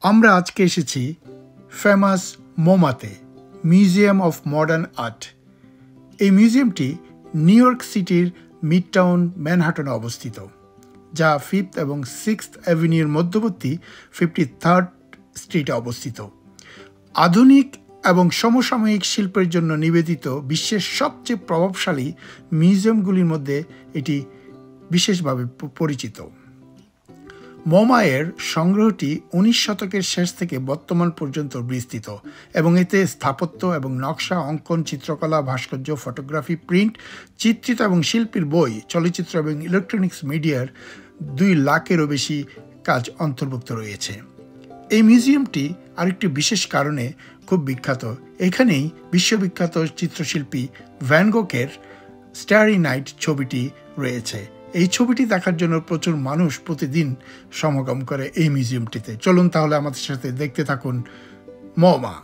আমরা আজকে এসেছি ফেমাস মোমাতে, মিউজিয়াম অফ মডার্ন আর্ট। এই মিউজিয়ামটি নিউ ইয়র্ক সিটির মিডটাউন ম্যানহাটনে অবস্থিত, যা 5th এবং 6th অ্যাভিনিউর মধ্যবর্তী 53rd স্ট্রিটে অবস্থিত। আধুনিক এবং সমসাময়িক শিল্পের জন্য নিবেদিত বিশ্বের সবচেয়ে প্রভাবশালী মিউজিয়ামগুলির মধ্যে এটি বিশেষভাবে পরিচিত। মোমা-এর সংগ্রহটি 19 শতকের শেষ থেকে বর্তমান পর্যন্ত বিস্তৃত এবং এতে স্থাপত্য এবং নকশা, অঙ্কন, চিত্রকলা, ভাস্কর্য, ফটোগ্রাফি, প্রিন্ট, চিত্রিত এবং শিল্পীর বই, চলচ্চিত্র এবং ইলেকট্রনিক্স মিডিয়ার 2 লাখেরও বেশি কাজ অন্তর্ভুক্ত রয়েছে। এই মিউজিয়ামটি আরেকটি বিশেষ কারণে খুব বিখ্যাত। এখানেই বিশ্ববিখ্যাত চিত্রশিল্পী ভ্যান গোখের স্টারি নাইট ছবিটি রয়েছে। এই ছবিটি দেখার জন্য প্রচুর মানুষ প্রতিদিন সমাগম করে এই মিউজিয়ামটিতে। চলুন তাহলে আমাদের সাথে দেখতে থাকুন মোমা।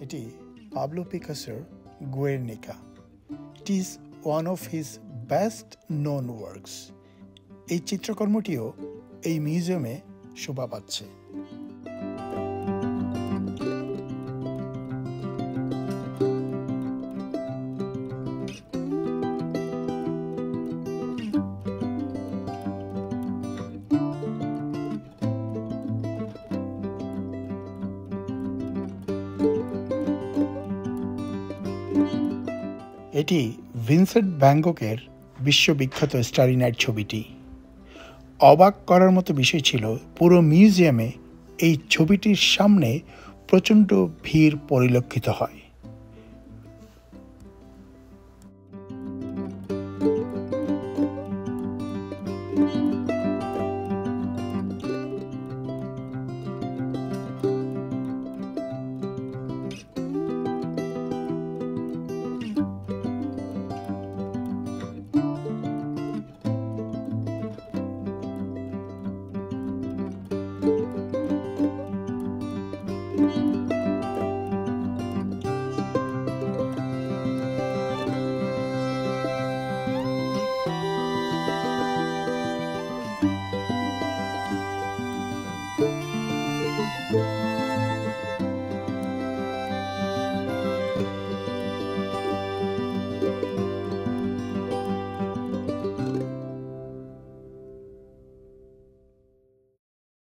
এটি পাবলো পিকাসোর Guernica. It is one of his best known works. এই চিত্রকর্মটিও এই মিউজিয়ামে শোভা পাচ্ছে। এটি ভিনসেন্ট ভ্যান গোখের বিশ্ববিখ্যাত স্টারি নাইট ছবিটি। অবাক করার মতো বিষয় ছিল, পুরো মিউজিয়ামে এই ছবিটির সামনে প্রচণ্ড ভিড় পরিলক্ষিত হয়।